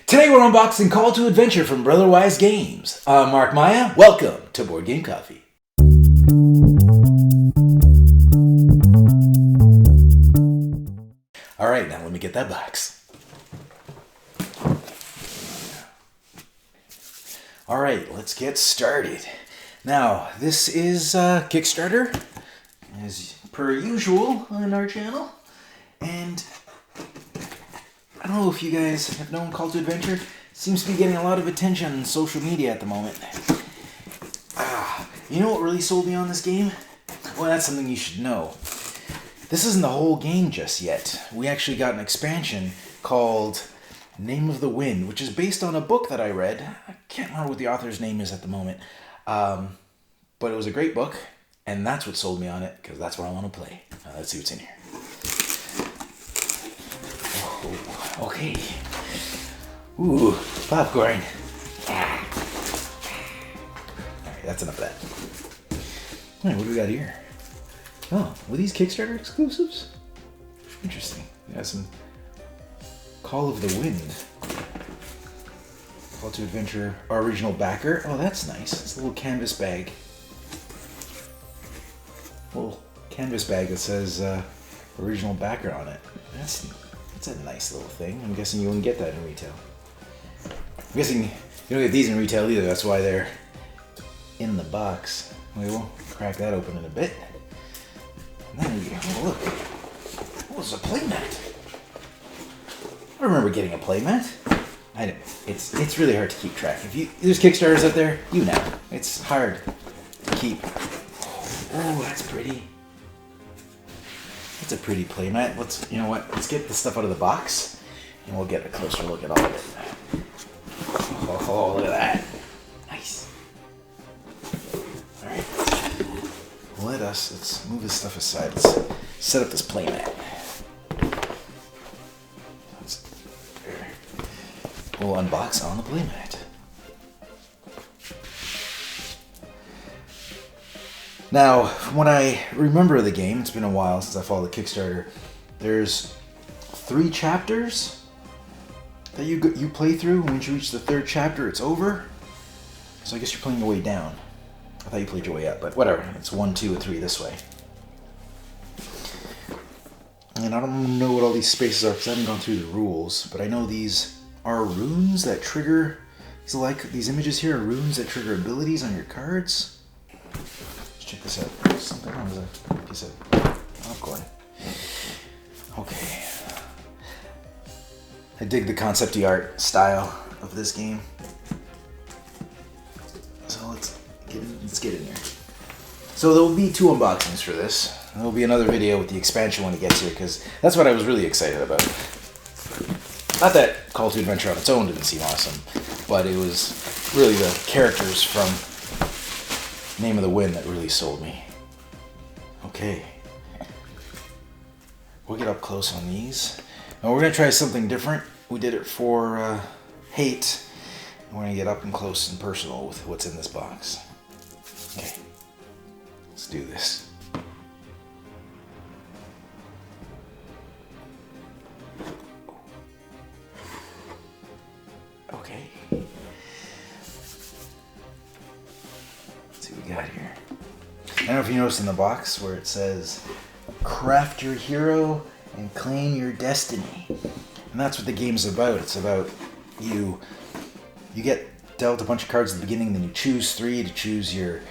Today we're unboxing Call to Adventure from Brotherwise Games. I'm Mark Maya. Welcome to Board Game Coffee. Alright, now let me get that box. Alright, let's get started. Now, this is Kickstarter, as per usual on our channel. And I don't know if you guys have known Call to Adventure. It seems to be getting a lot of attention on social media at the moment. You know what really sold me on this game? Well, that's something you should know. This isn't the whole game just yet. We actually got an expansion called Name of the Wind, which is based on a book that I read. I can't remember what the author's name is at the moment. But it was a great book, and that's what sold me on it, because that's what I want to play. Let's see what's in here. Oh, okay. Ooh, popcorn. Alright, that's enough of that. Alright, what do we got here? Oh, were these Kickstarter exclusives? Interesting. We got some Call of the Wind. Call to Adventure, our original backer. Oh, that's nice. It's a little canvas bag. Little canvas bag that says original backer on it. That's a nice little thing. I'm guessing you wouldn't get that in retail. I'm guessing you don't get these in retail either. That's why they're in the box. We will crack that open in a bit. And then you oh, look. Oh, it's a playmat. I remember getting a playmat. I don't. It's really hard to keep track. There's Kickstarters out there, you know. It's hard to keep. Oh, that's pretty. That's a pretty playmat. You know what? Let's get the stuff out of the box, and we'll get a closer look at all of it. Oh, look at that. Nice. All right. Let's move this stuff aside. Let's set up this playmat. We'll unbox on the playmat. Now, from what I remember of the game, it's been a while since I followed the Kickstarter, there's 3 chapters that you play through. Once you reach the 3rd chapter, it's over. So I guess you're playing your way down. I thought you played your way up, but whatever. It's 1, 2, and 3 this way. And I don't know what all these spaces are because I haven't gone through the rules, but I know these are runes that trigger. These images here are runes that trigger abilities on your cards. Check this out. Something wrong with a piece of popcorn. Okay. I dig the concept art style of this game. So let's get in here. So there will be 2 unboxings for this. There will be another video with the expansion when it gets here, because that's what I was really excited about. Not that Call to Adventure on its own didn't seem awesome, but it was really the characters from Name of the Wind that really sold me. Okay. We'll get up close on these. Now we're going to try something different. We did it for Hate. We're going to get up and close and personal with what's in this box. Okay. Let's do this. Okay. Let's see what we got here. I don't know if you noticed in the box where it says, craft your hero and claim your destiny. And that's what the game's about. It's about you get dealt a bunch of cards at the beginning, then you choose 3 to choose your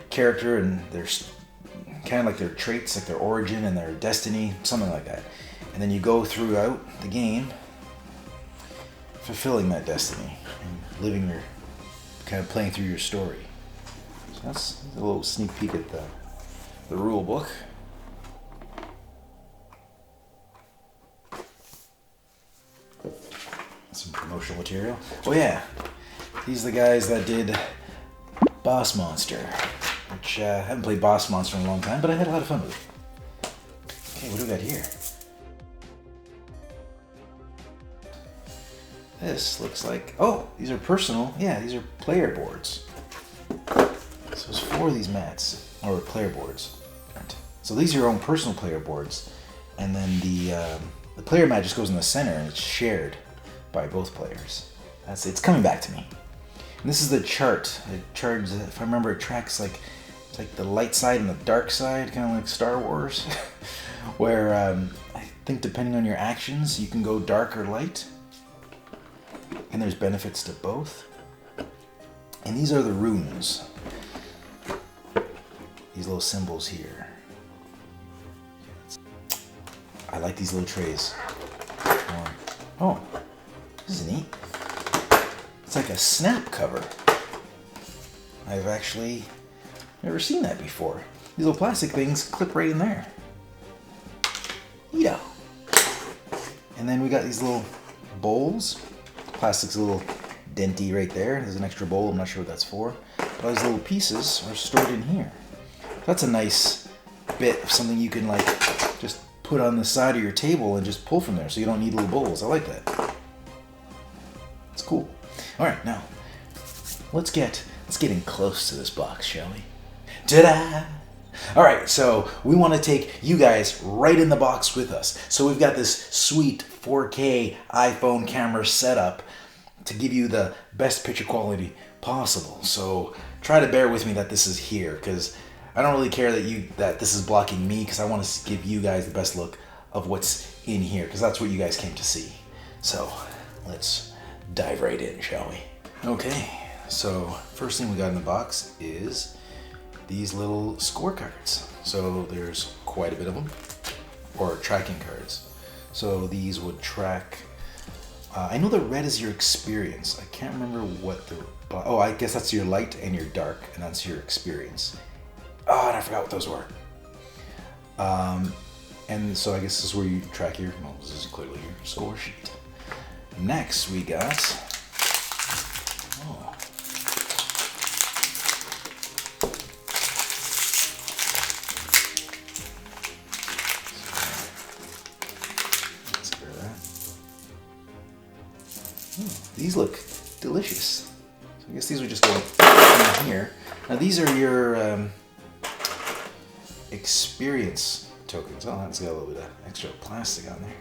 character, and there's kind of like their traits, like their origin and their destiny, something like that. And then you go throughout the game fulfilling that destiny and living your, kind of playing through your story. So that's a little sneak peek at the rule book. Some promotional material. Oh yeah, these are the guys that did Boss Monster, which I haven't played Boss Monster in a long time, but I had a lot of fun with it. Okay, what do we got here? This looks like, oh, these are personal. Yeah, these are player boards. So there's 4 of these mats, or player boards. So these are your own personal player boards, and then the player mat just goes in the center and it's shared. by both players. It's coming back to me. And this is the chart. It charts, if I remember, it tracks like it's like the light side and the dark side, kind of like Star Wars, where I think depending on your actions, you can go dark or light. And there's benefits to both. And these are the runes. These little symbols here. I like these little trays. Oh, this is neat. It's like a snap cover. I've actually never seen that before. These little plastic things clip right in there. Neato. And then we got these little bowls. Plastic's a little denty right there. There's an extra bowl. I'm not sure what that's for. But all these little pieces are stored in here. That's a nice bit of something you can like just put on the side of your table and just pull from there, so you don't need little bowls. I like that. It's cool. All right, now let's get in close to this box, shall we? Ta-da! All right, so we want to take you guys right in the box with us. So we've got this sweet 4K iPhone camera setup to give you the best picture quality possible. So try to bear with me that this is here, because I don't really care that this is blocking me, because I want to give you guys the best look of what's in here, because that's what you guys came to see. So let's dive right in, shall we? Okay, so first thing we got in the box is these little scorecards. So there's quite a bit of them, or tracking cards. So these would track, I know the red is your experience. I can't remember what oh, I guess that's your light and your dark, and that's your experience. Oh, and I forgot what those were. And so I guess this is where you track your, well, this is clearly your score sheet. Next we got, oh. Let's get rid of that. Oh, these look delicious. So I guess these would just go in here. Now these are your experience tokens. Oh, that's got a little bit of extra plastic on there.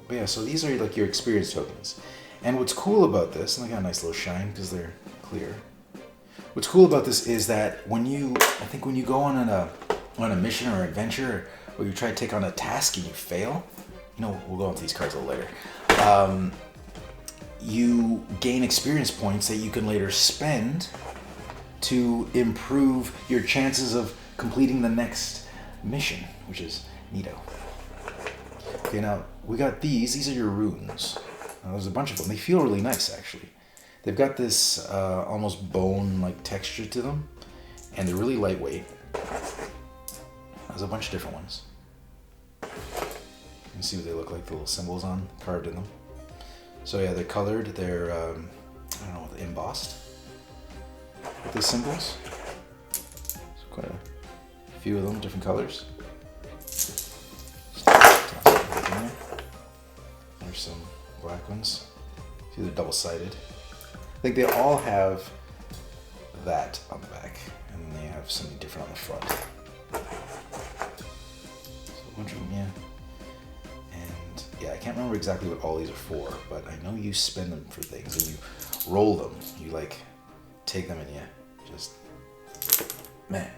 But yeah, so these are like your experience tokens. And what's cool about this, and they got a nice little shine because they're clear. What's cool about this is that when you go on a mission or adventure, or you try to take on a task and you fail, you know, we'll go into these cards a little later. You gain experience points that you can later spend to improve your chances of completing the next mission, which is neato. Okay, now we got these. These are your runes. Now, there's a bunch of them. They feel really nice, actually. They've got this almost bone-like texture to them, and they're really lightweight. There's a bunch of different ones. You can see what they look like, the little symbols carved in them. So yeah, they're colored. They're, I don't know, embossed with these symbols. There's quite a few of them, different colors. There's some black ones. See, they're double-sided. I think they all have that on the back, and then they have something different on the front. So a bunch of them, yeah. And yeah, I can't remember exactly what all these are for, but I know you spend them for things, and you roll them. You like take them and you just, man,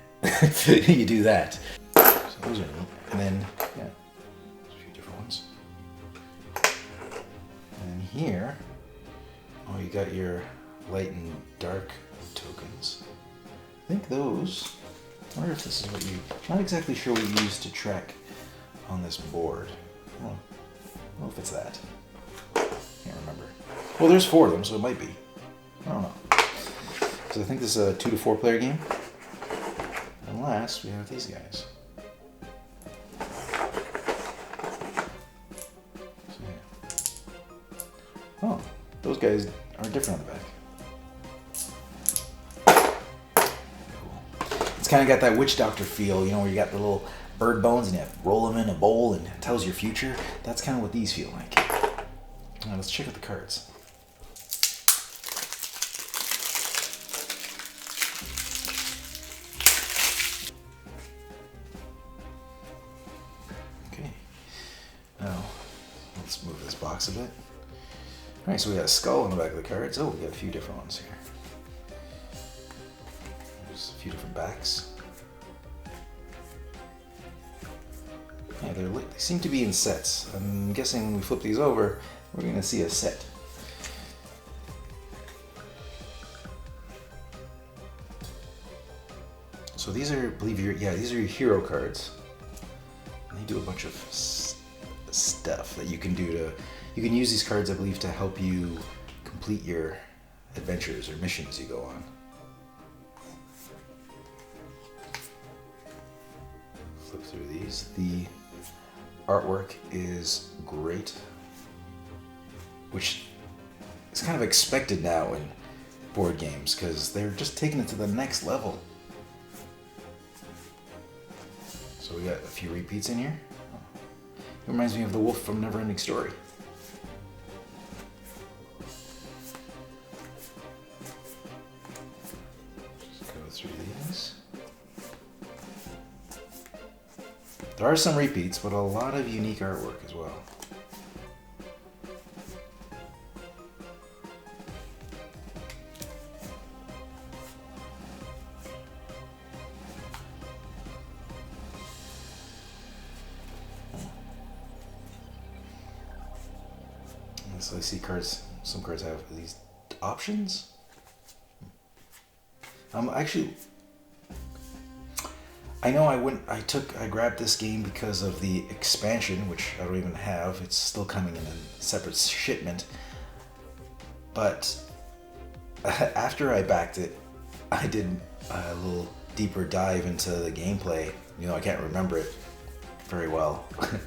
you do that. So those are neat. And then, yeah, there's a few different ones. And here, oh, you got your light and dark tokens. I think those, I wonder if this is what you, I'm not exactly sure what you use to track on this board. I don't know if it's that. Can't remember. Well, there's 4 of them, so it might be. I don't know. So I think this is a 2 to 4 player game. And last, we have these guys. So, yeah. Oh, those guys are different on the back. It's kind of got that witch doctor feel, you know, where you got the little bird bones and you roll them in a bowl and it tells your future. That's kind of what these feel like. Now let's check out the cards. Okay. Now let's move Alright, so we got a skull on the back of the cards. Oh, we got a few different ones here. There's a few different backs. Yeah, they seem to be in sets. I'm guessing when we flip these over, we're going to see a set. So these are, these are your hero cards. And they do a bunch of stuff that you can do to. You can use these cards, I believe, to help you complete your adventures or missions you go on. Flip through these. The artwork is great, which is kind of expected now in board games because they're just taking it to the next level. So we got a few repeats in here. It reminds me of the wolf from Neverending Story. Just go through these. There are some repeats, but a lot of unique artwork as well. So I see cards, some cards have these options. Actually, I know I grabbed this game because of the expansion, which I don't even have. It's still coming in a separate shipment. But after I backed it, I did a little deeper dive into the gameplay. You know, I can't remember it very well,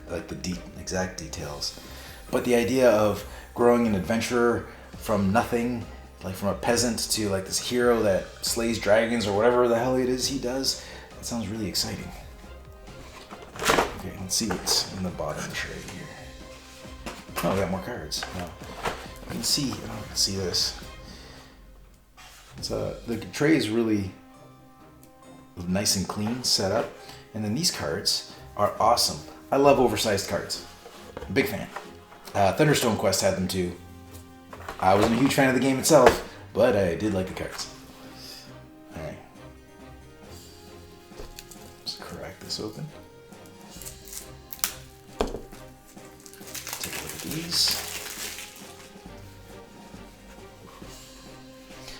like the exact details. But the idea of growing an adventurer from nothing, like from a peasant to like this hero that slays dragons or whatever the hell it is he does, that sounds really exciting. Okay, let's see what's in the bottom tray here. Oh, we got more cards. No. You can see, see this. The tray is really nice and clean, set up. And then these cards are awesome. I love oversized cards. Big fan. Thunderstone Quest had them too. I wasn't a huge fan of the game itself, but I did like the cards. Alright. Let's crack this open. Take a look at these.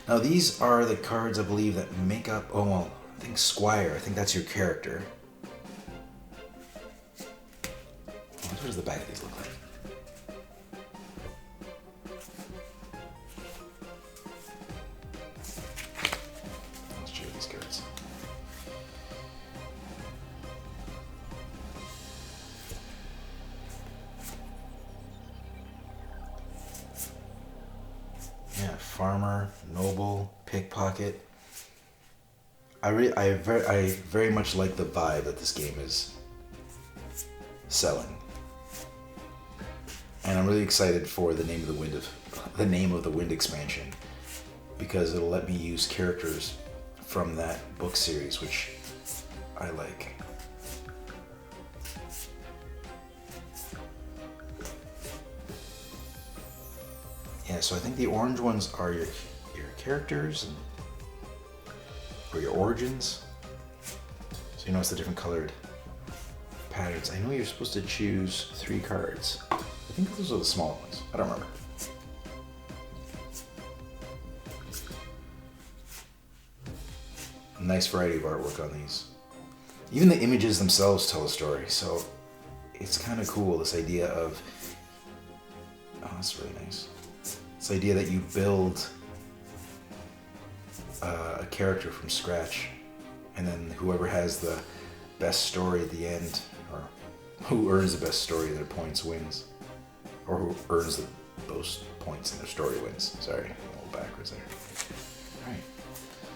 Now these are the cards, I believe, that make up, oh well, I think Squire, I think that's your character. What does the back of these look like? Yeah, farmer, noble, pickpocket. I very much like the vibe that this game is selling, and I'm really excited for the Name of the Wind expansion because it'll let me use characters from that book series, which I like. Yeah, so I think the orange ones are your characters or your origins. So you notice the different colored patterns. I know you're supposed to choose 3 cards. I think those are the small ones. I don't remember. Nice variety of artwork on these. Even the images themselves tell a story, so it's kind of cool, this idea of... Oh, that's really nice. This idea that you build a character from scratch, and then whoever has the best story at the end, or who earns the best story, their points wins. Or who earns the most points in their story wins. Sorry, a little backwards there. Alright.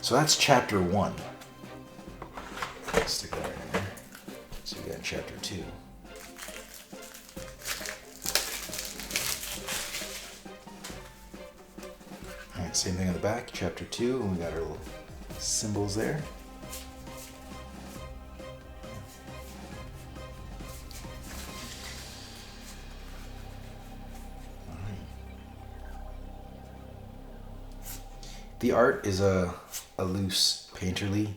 So that's chapter 1. Let's stick that right in there. So we got chapter 2. Alright, same thing on the back, chapter 2, and we got our little symbols there. The art is a loose painterly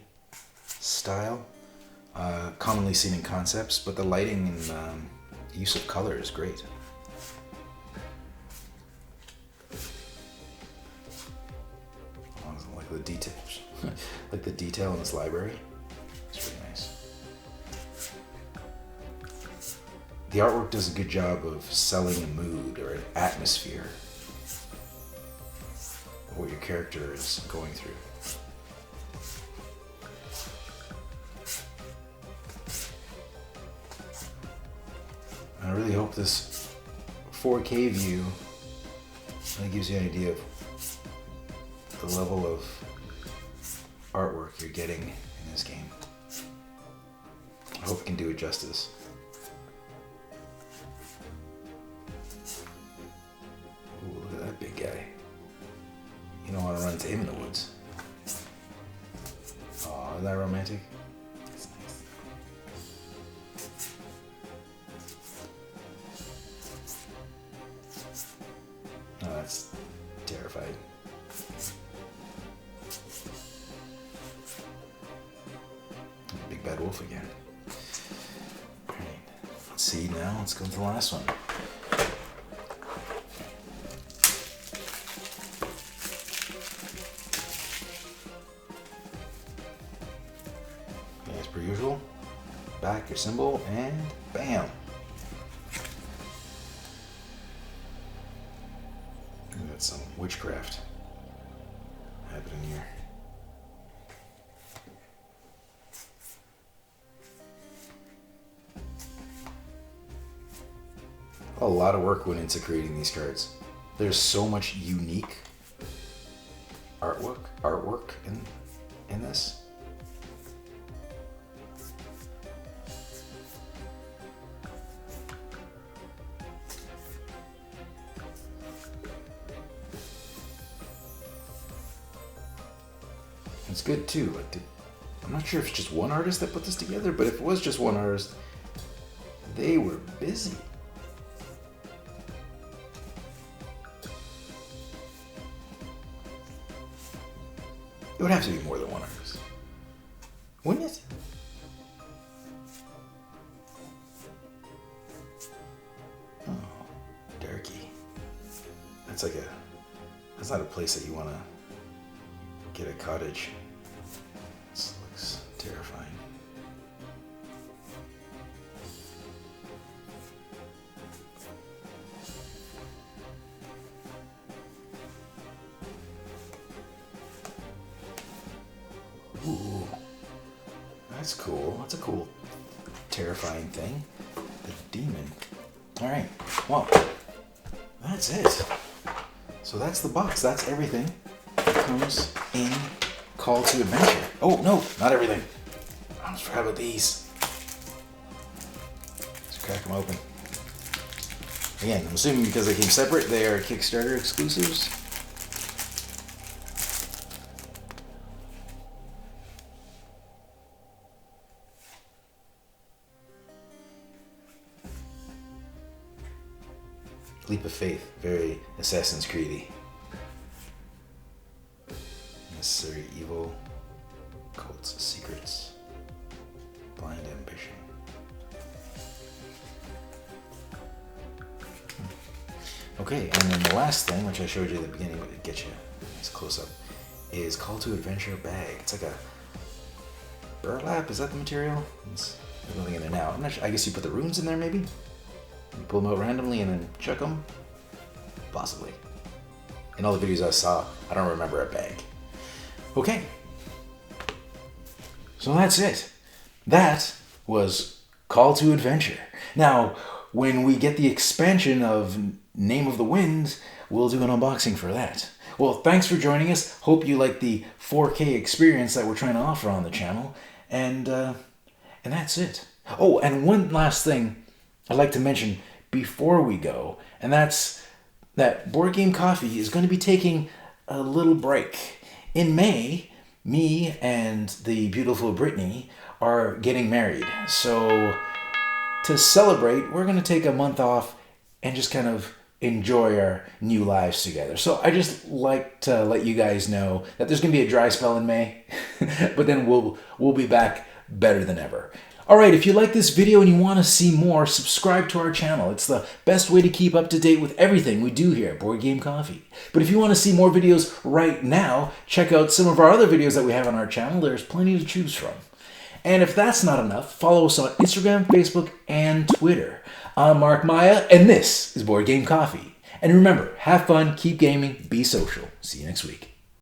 style, commonly seen in concepts, but the lighting and use of color is great. Like the details, like the detail in this library, it's really nice. The artwork does a good job of selling a mood or an atmosphere of what your character is going through. I really hope this 4K view really gives you an idea of the level of artwork you're getting in this game. I hope it can do it justice. Ooh, look at that big guy. You don't want to run into him in the woods. Aw, isn't that romantic? That's nice. Oh, that's terrifying. Big bad wolf again. Alright, let's see now. Let's go to the last one. As per usual, back your symbol and bam! We got some witchcraft happening here. A lot of work went into creating these cards. There's so much unique artwork in this. It's good too. I'm not sure if it's just one artist that put this together, but if it was just one artist, they were busy. It would have to be more than one artist, wouldn't it? Oh, Darky. That's not a place that you want to get a cottage. This looks terrifying. Ooh, that's cool. That's a cool, terrifying thing. The demon. All right, well, that's it. So that's the box. That's everything that comes in Call to Adventure. Oh, no, not everything. I almost forgot about these. Let's crack them open. Again, I'm assuming because they came separate, they are Kickstarter exclusives. Leap of Faith, very Assassin's Creed-y. Necessary Evil, Cult's Secrets, Blind Ambition. Okay, and then the last thing, which I showed you at the beginning, but it gets you as close up, is Call to Adventure bag. It's like a burlap. Is that the material? There's nothing in there now. I'm not sure. I guess you put the runes in there, maybe. You pull them out randomly and then chuck them? Possibly. In all the videos I saw, I don't remember a bag. Okay. So that's it. That was Call to Adventure. Now, when we get the expansion of Name of the Wind, we'll do an unboxing for that. Well, thanks for joining us. Hope you like the 4K experience that we're trying to offer on the channel. And that's it. Oh, and one last thing I'd like to mention before we go, and that's that Board Game Coffee is going to be taking a little break. In May, me and the beautiful Brittany are getting married. So to celebrate, we're going to take a month off and just kind of enjoy our new lives together. So I just like to let you guys know that there's going to be a dry spell in May, but then we'll be back better than ever. All right, if you like this video and you want to see more, subscribe to our channel. It's the best way to keep up to date with everything we do here at Board Game Coffee. But if you want to see more videos right now, check out some of our other videos that we have on our channel. There's plenty to choose from. And if that's not enough, follow us on Instagram, Facebook, and Twitter. I'm Mark Maya, and this is Board Game Coffee. And remember, have fun, keep gaming, be social. See you next week.